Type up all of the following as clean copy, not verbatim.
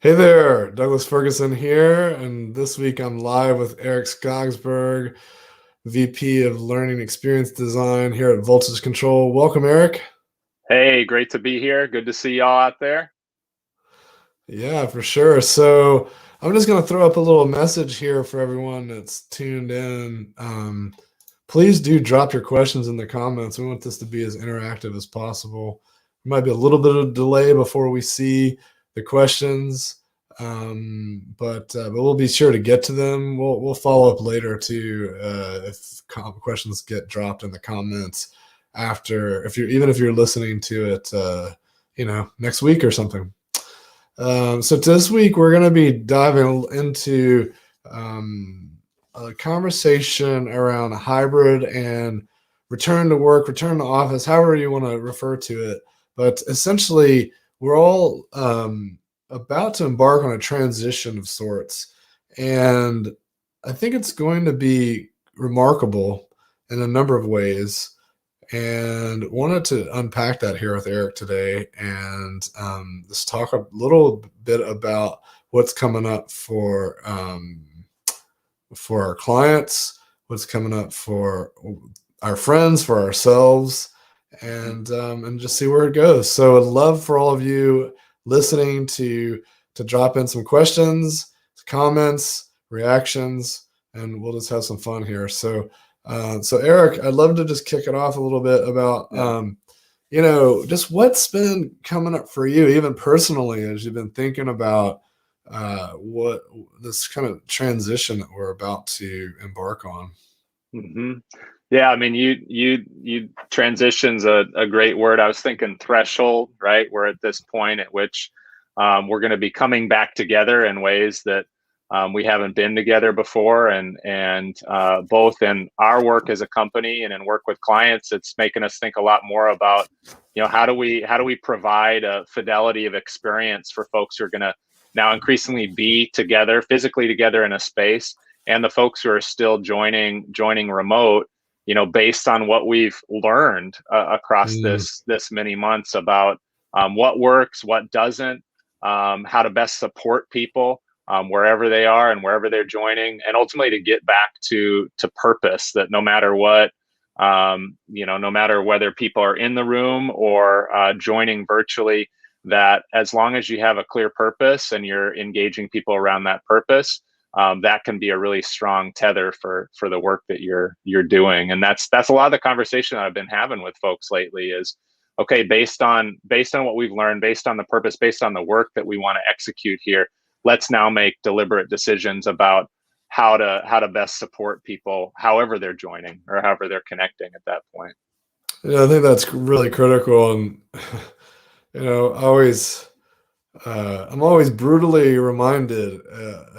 Hey there, Douglas Ferguson here, and this week I'm live with Erik Skogsberg, VP of Learning Experience Design here at Voltage Control. Welcome, Erik. Hey, great to be here. Good to see y'all out there. Yeah, for sure. So I'm just going to throw up a little message here for everyone that's tuned in. Please do drop your questions in the comments. We want this to be as interactive as possible. There might be a little bit of delay before we see the questions, but we'll be sure to get to them. We'll follow up later too if questions get dropped in the comments after, if you're listening to it, next week or something. So this week we're going to be diving into a conversation around hybrid and return to work, return to office, however you want to refer to it. But essentially, we're all about to embark on a transition of sorts. And I think it's going to be remarkable in a number of ways. And wanted to unpack that here with Erik today and just talk a little bit about what's coming up for our clients, what's coming up for our friends, for ourselves, and just see where it goes. So I'd love for all of you listening to drop in some questions, comments, reactions, and we'll just have some fun here. So Erik, I'd love to just kick it off a little bit about just what's been coming up for you, even personally, as you've been thinking about what this kind of transition that we're about to embark on. Mm-hmm. Yeah, I mean, you transition's a great word. I was thinking threshold, right? We're at this point at which we're going to be coming back together in ways that we haven't been together before, and both in our work as a company and in work with clients, it's making us think a lot more about, how do we provide a fidelity of experience for folks who are going to now increasingly be together, physically together in a space, and the folks who are still joining remote, based on what we've learned across this many months about what works, what doesn't, how to best support people wherever they are and wherever they're joining, and ultimately to get back to purpose. That no matter what, no matter whether people are in the room or joining virtually, that as long as you have a clear purpose and you're engaging people around that purpose, that can be a really strong tether for the work that you're doing. And that's a lot of the conversation that I've been having with folks lately is, okay, based on what we've learned, based on the purpose, based on the work that we want to execute here, let's now make deliberate decisions about how to best support people, however they're joining or however they're connecting at that point. Yeah, I think that's really critical, and always I'm always brutally reminded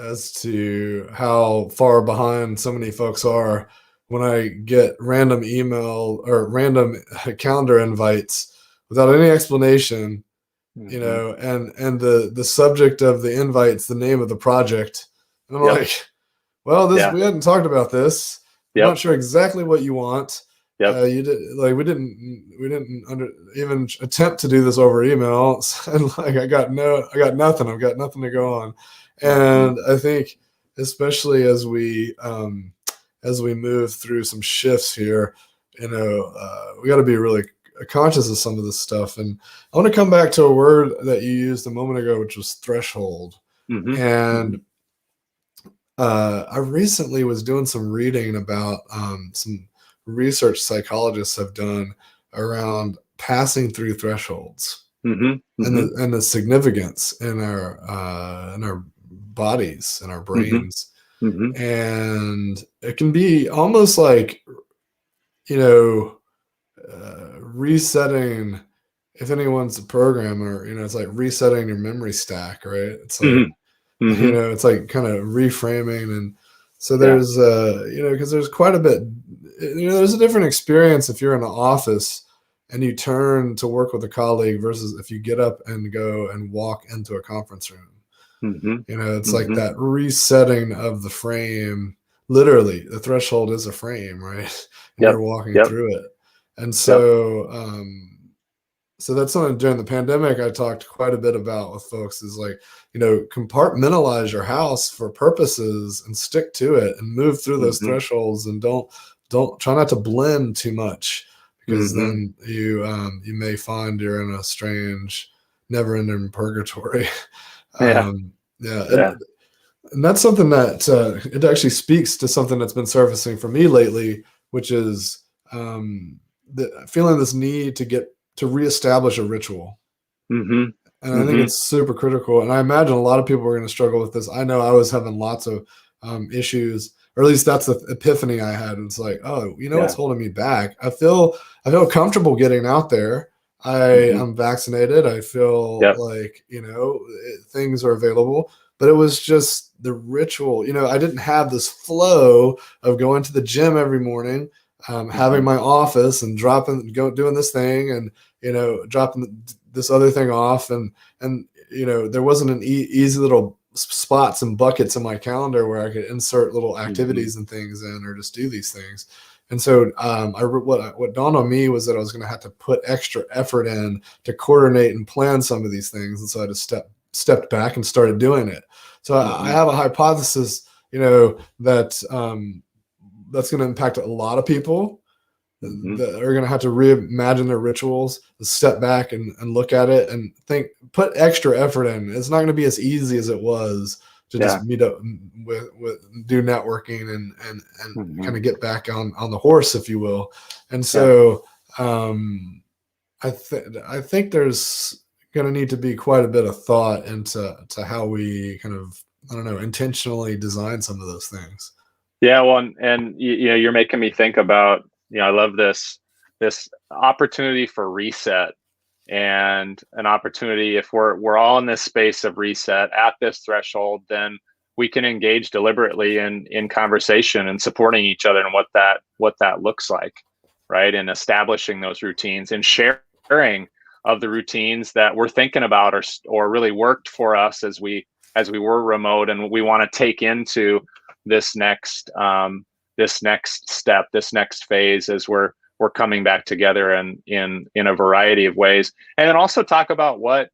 as to how far behind so many folks are when I get random email or random calendar invites without any explanation, and the subject of the invite's the name of the project. And I'm like, well, we hadn't talked about this. I'm not sure exactly what you want. You did we didn't even attempt to do this over email, and I got nothing. I've got nothing to go on, and I think especially as we move through some shifts here, we got to be really conscious of some of this stuff. And I want to come back to a word that you used a moment ago, which was threshold. And I recently was doing some reading about some research psychologists have done around passing through thresholds and the significance in our bodies and our brains. And it can be almost like, resetting, if anyone's a programmer, it's like resetting your memory stack, right? It's like, it's like kind of reframing. And so there's, because there's quite a bit, there's a different experience if you're in an office and you turn to work with a colleague versus if you get up and go and walk into a conference room. It's like that resetting of the frame. Literally, the threshold is a frame, right? And you're walking through it. And so So that's something during the pandemic I talked quite a bit about with folks is like, compartmentalize your house for purposes and stick to it and move through those Mm-hmm. thresholds, and don't try not to blend too much, because Mm-hmm. then you may find you're in a strange, never-ending purgatory. Yeah. Yeah, Yeah. and that's something that it actually speaks to something that's been surfacing for me lately, which is feeling this need to reestablish a ritual. Mm-hmm. And I think Mm-hmm. it's super critical. And I imagine a lot of people are going to struggle with this. I know I was having lots of issues, or at least that's the epiphany I had. It's like, oh, what's Yeah. holding me back? I feel comfortable getting out there. Mm-hmm. I'm vaccinated. I feel Yep. like, things are available, but it was just the ritual. I didn't have this flow of going to the gym every morning, having Mm-hmm. my office and doing this thing, and, dropping this other thing off, and there wasn't an easy little spots and buckets in my calendar where I could insert little Mm-hmm. activities and things in, or just do these things. And so what dawned on me was that I was going to have to put extra effort in to coordinate and plan some of these things. And so I just stepped back and started doing it. So I Mm-hmm. have a hypothesis, that that's going to impact a lot of people Mm-hmm. that are going to have to reimagine their rituals, step back and look at it and put extra effort in. It's not going to be as easy as it was to just Yeah. meet up do networking and Mm-hmm. kind of get back on the horse, if you will. And Yeah. so I think there's going to need to be quite a bit of thought into how we kind of, I don't know, intentionally design some of those things. Yeah, well, and you're making me think about, I love this opportunity for reset, and an opportunity, if we're all in this space of reset at this threshold, then we can engage deliberately in conversation and supporting each other and what that looks like, right? And establishing those routines and sharing of the routines that we're thinking about, or really worked for us as we were remote, and we want to take into this next step, this next phase, as we're coming back together and in a variety of ways. And then also talk about what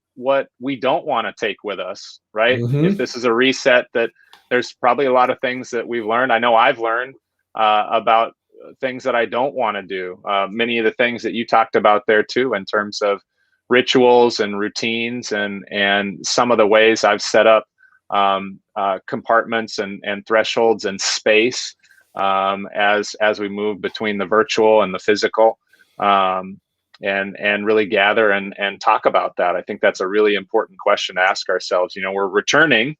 we don't want to take with us, right? If Mm-hmm. this is a reset, that there's probably a lot of things that we've learned. I know I've learned about things that I don't want to do. Many of the things that you talked about there too, in terms of rituals and routines, and some of the ways I've set up compartments and thresholds and space, as we move between the virtual and the physical, and really gather and talk about that. I think that's a really important question to ask ourselves. We're returning,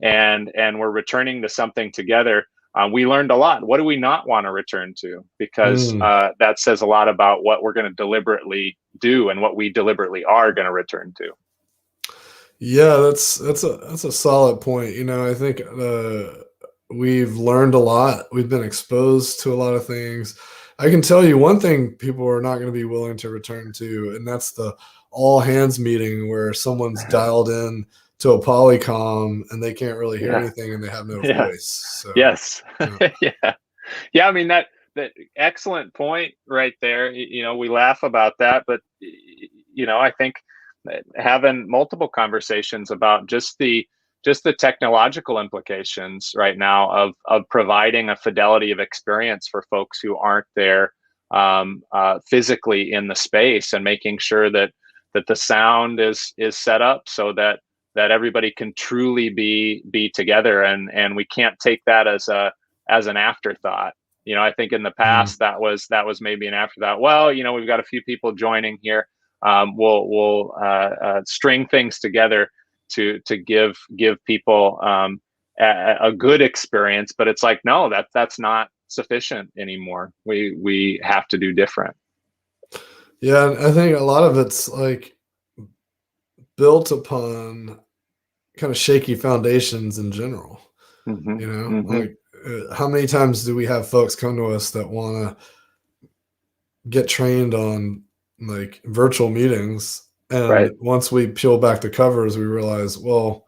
and we're returning to something together. We learned a lot. What do we not want to return to? Because Mm. that says a lot about what we're going to deliberately do and what we deliberately are going to return to. Yeah, that's a solid point. I think we've learned a lot. We've been exposed to a lot of things. I can tell you one thing people are not going to be willing to return to, and that's the all hands meeting where someone's dialed in to a polycom and they can't really hear Yeah. anything and they have no Yeah. voice. So, Yes. yeah. Yeah. Yeah. I mean, that excellent point right there. We laugh about that, but I think having multiple conversations about just the technological implications right now of providing a fidelity of experience for folks who aren't there physically in the space, and making sure that the sound is set up so that everybody can truly be together, and we can't take that as an afterthought. I think in the Mm. past that was maybe an afterthought. Well, we've got a few people joining here. We'll string things together to give people a good experience, but it's like, no, that's not sufficient anymore. We have to do different. Yeah, and I think a lot of it's like built upon kind of shaky foundations in general. Hmm. Hmm. Like how many times do we have folks come to us that want to get trained on like virtual meetings, and Right. once we peel back the covers we realize, well,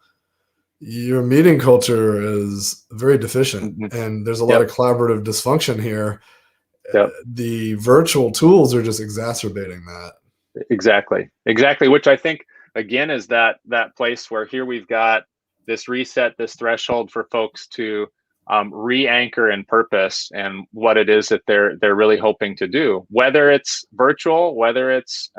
your meeting culture is very deficient Hmm. and there's a lot Yep. of collaborative dysfunction here. Yep. The virtual tools are just exacerbating that. Exactly. Which I think again is that place where here we've got this reset, this threshold for folks to re-anchor in purpose and what it is that they're really hoping to do. Whether it's virtual, whether it's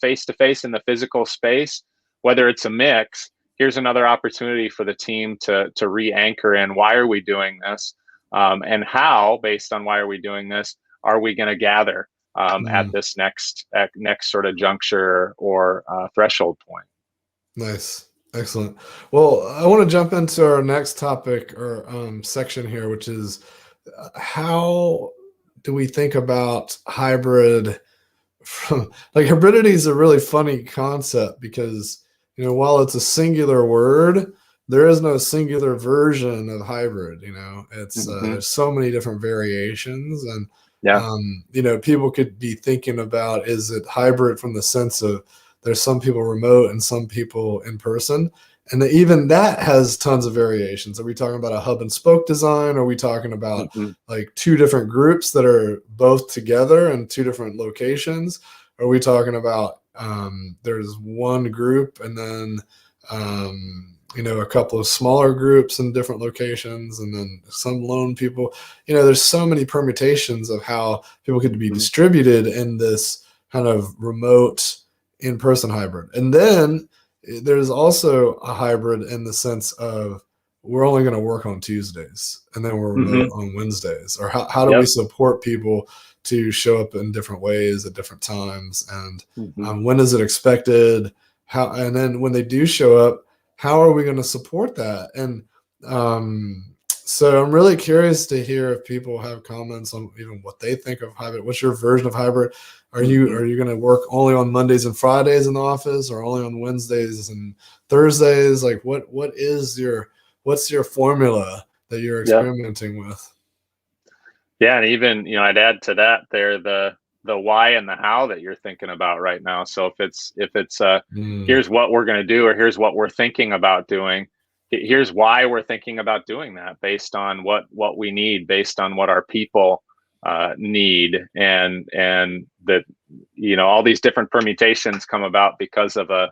face to face in the physical space, whether it's a mix. Here's another opportunity for the team to re-anchor in why are we doing this, and how, based on why are we doing this, are we going to gather at Mm, this next sort of juncture or threshold point. nice. Excellent. Well, I want to jump into our next topic or section here, which is how do we think about hybrid from like hybridity is a really funny concept because while it's a singular word, there is no singular version of hybrid. It's Mm-hmm. there's so many different variations, and Yeah. people could be thinking about, is it hybrid from the sense of there's some people remote and some people in person, and even that has tons of variations. Are we talking about a hub and spoke design? Are we talking about Mm-hmm. like two different groups that are both together in two different locations? Are we talking about there's one group and then a couple of smaller groups in different locations and then some lone people? There's so many permutations of how people could be Mm-hmm. distributed in this kind of remote in-person hybrid. And then there's also a hybrid in the sense of we're only going to work on Tuesdays and then we're remote Mm-hmm. on Wednesdays. Or how do we Yep. support people to show up in different ways at different times? And Mm-hmm. when is it expected? And then when they do show up, how are we going to support that? And so I'm really curious to hear if people have comments on even what they think of hybrid. What's your version of hybrid? Are you going to work only on Mondays and Fridays in the office, or only on Wednesdays and Thursdays? Like what's your formula that you're Yeah. experimenting with? Yeah, and even I'd add to that there the why and the how that you're thinking about right now. So if it's here's what we're going to do, or here's what we're thinking about doing, here's why we're thinking about doing that, based on what we need, based on what our people need, and that all these different permutations come about because of a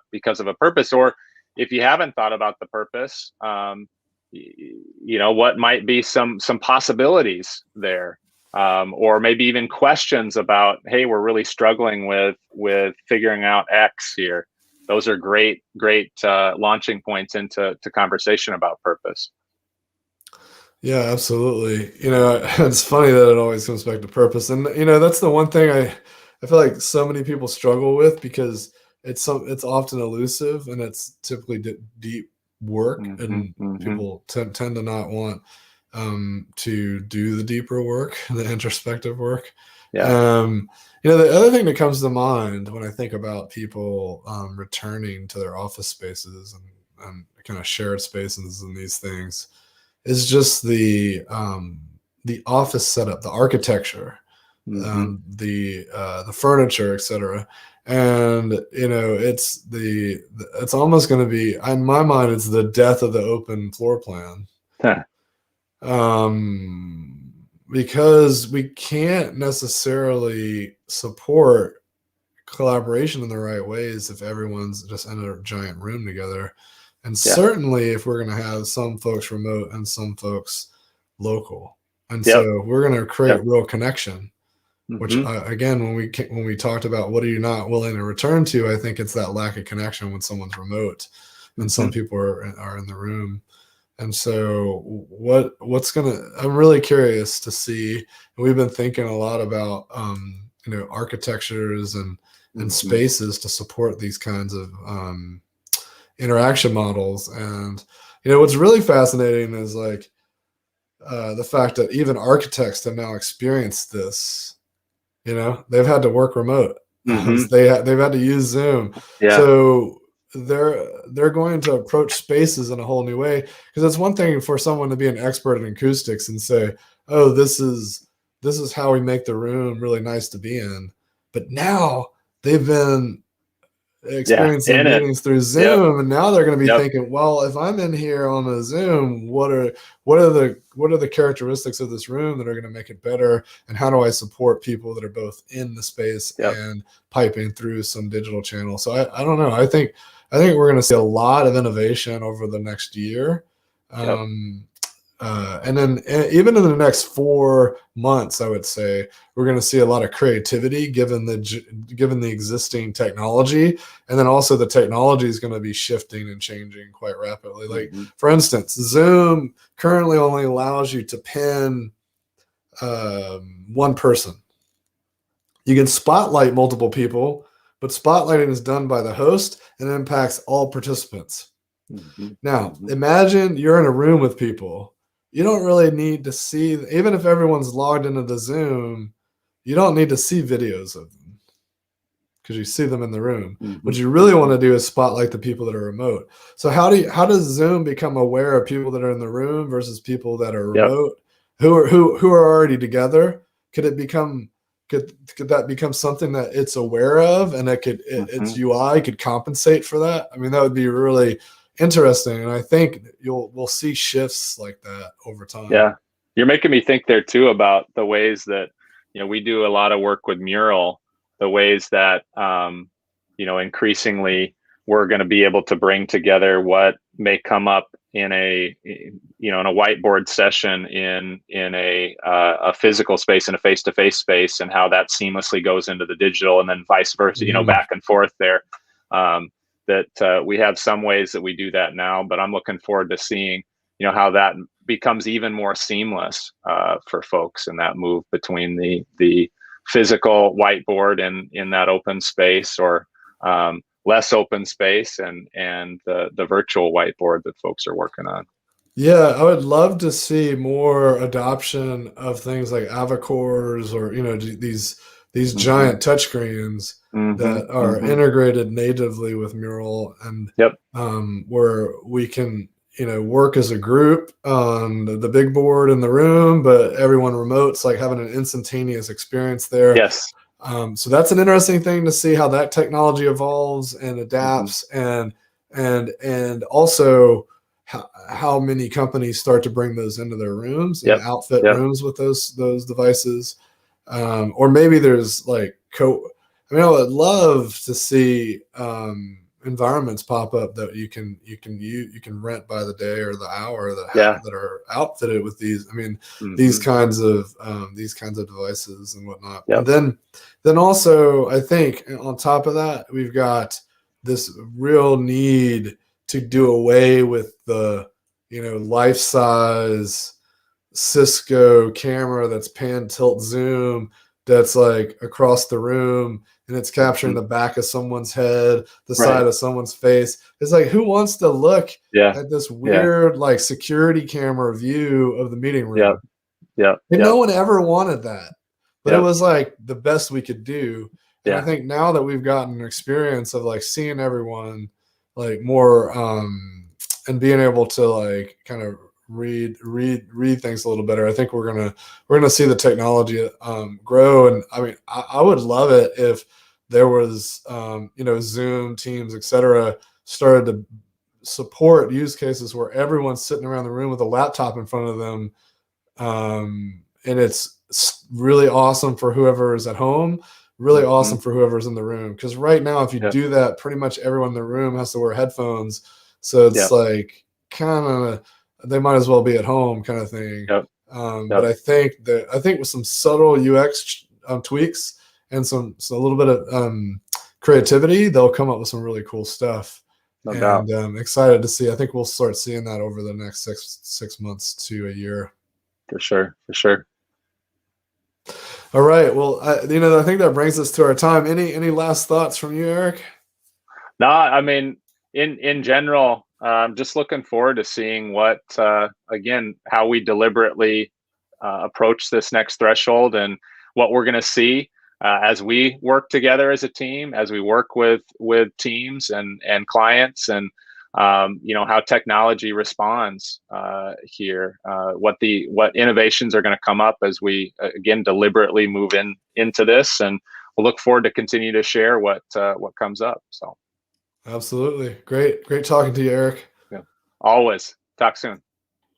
purpose. Or if you haven't thought about the purpose, what might be some possibilities there, or maybe even questions about, hey, we're really struggling with figuring out X here. Those are great launching points into conversation about purpose. Yeah, absolutely. It's funny that it always comes back to purpose. And that's the one thing I feel like so many people struggle with, because it's often elusive and it's typically deep work, Mm-hmm. and Mm-hmm. people tend to not want to do the deeper work, the introspective work. Yeah. The other thing that comes to mind when I think about people returning to their office spaces and kind of shared spaces and these things is just the office setup, the architecture, Mm-hmm. the furniture, etc. And it's almost going to be, in my mind, it's the death of the open floor plan, Huh. because we can't necessarily support collaboration in the right ways if everyone's just in a giant room together. And Yeah. certainly if we're going to have some folks remote and some folks local. And Yep. so we're going to create real connection, which Mm-hmm. again, when we talked about what are you not willing to return to, I think it's that lack of connection when someone's remote and some people are in the room. And so I'm really curious to see, and we've been thinking a lot about, architectures and spaces to support these kinds of interaction models. And what's really fascinating is like the fact that even architects have now experienced this. They've had to work remote. Mm-hmm. They've had to use Zoom. Yeah. So they're going to approach spaces in a whole new way, because it's one thing for someone to be an expert in acoustics and say, oh, this is how we make the room really nice to be in. But now they've been Yeah, experiencing in it. meetings through Yep. Zoom, and now they're going to be Yep. thinking, well, if I'm in here on a Zoom, what are the characteristics of this room that are going to make it better, and how do I support people that are both in the space Yep. and piping through some digital channel? So I don't know. I think we're going to see a lot of innovation over the next year. Yep. And then even in the next 4 months, I would say we're going to see a lot of creativity given the existing technology, and then also the technology is going to be shifting and changing quite rapidly. Like for instance, Zoom currently only allows you to pin one person. You can spotlight multiple people, but spotlighting is done by the host and impacts all participants. Now, imagine you're in a room with people. You don't really need to see, even if everyone's logged into the Zoom, you don't need to see videos of them because you see them in the room. What you really want to do is spotlight the people that are remote. So how does Zoom become aware of people that are in the room versus people that are remote, who are already together? Could that become something that it's aware of, and its UI could compensate for that? I mean, that would be really interesting, and I think we'll see shifts like that over time. Yeah, you're making me think there too about the ways that we do a lot of work with Mural, the ways that increasingly we're going to be able to bring together what may come up in a whiteboard session in a physical space, in a face-to-face space, and how that seamlessly goes into the digital, and then vice versa, back and forth there. That we have some ways that we do that now, but I'm looking forward to seeing how that becomes even more seamless for folks, and that move between the physical whiteboard and in that open space, or less open space, and the virtual whiteboard that folks are working on. Yeah, I would love to see more adoption of things like avacors, or these giant touchscreens that are integrated natively with Mural, and where we can work as a group on the big board in the room, but everyone remote's like having an instantaneous experience there. Yes. So that's an interesting thing to see how that technology evolves and adapts, and also how many companies start to bring those into their rooms and outfit rooms with those devices. Or maybe there's like I would love to see environments pop up that you can rent by the day or the hour that are outfitted with these. I mean, these kinds of devices and whatnot. And then also, I think on top of that, we've got this real need to do away with the life-size Cisco camera that's pan, tilt, zoom, that's like across the room, and it's capturing the back of someone's head, the side of someone's face. It's like, who wants to look at this weird like security camera view of the meeting room? And no one ever wanted that, but it was like the best we could do. And I think now that we've gotten an experience of like seeing everyone like more and being able to like kind of read things a little better, I think we're gonna see the technology grow. And I mean, I would love it if there was Zoom, Teams, etc. started to support use cases where everyone's sitting around the room with a laptop in front of them, and it's really awesome for whoever is at home, really awesome for whoever's in the room. Because right now, if you do that, pretty much everyone in the room has to wear headphones, so it's like kind of, they might as well be at home kind of thing. But I think with some subtle UX tweaks and a little bit of creativity, they'll come up with some really cool stuff. And I'm excited to see. I think we'll start seeing that over the next six months to a year. For sure. All right. Well, I think that brings us to our time. Any last thoughts from you, Erik? No, I mean, in general, I'm just looking forward to seeing what, again, how we deliberately approach this next threshold, and what we're going to see as we work together as a team, as we work with teams and clients, and how technology responds here, what innovations are going to come up as we again deliberately move into this, and we'll look forward to continue to share what comes up. So Absolutely. Great talking to you, Eric. Yeah. Always. Talk soon.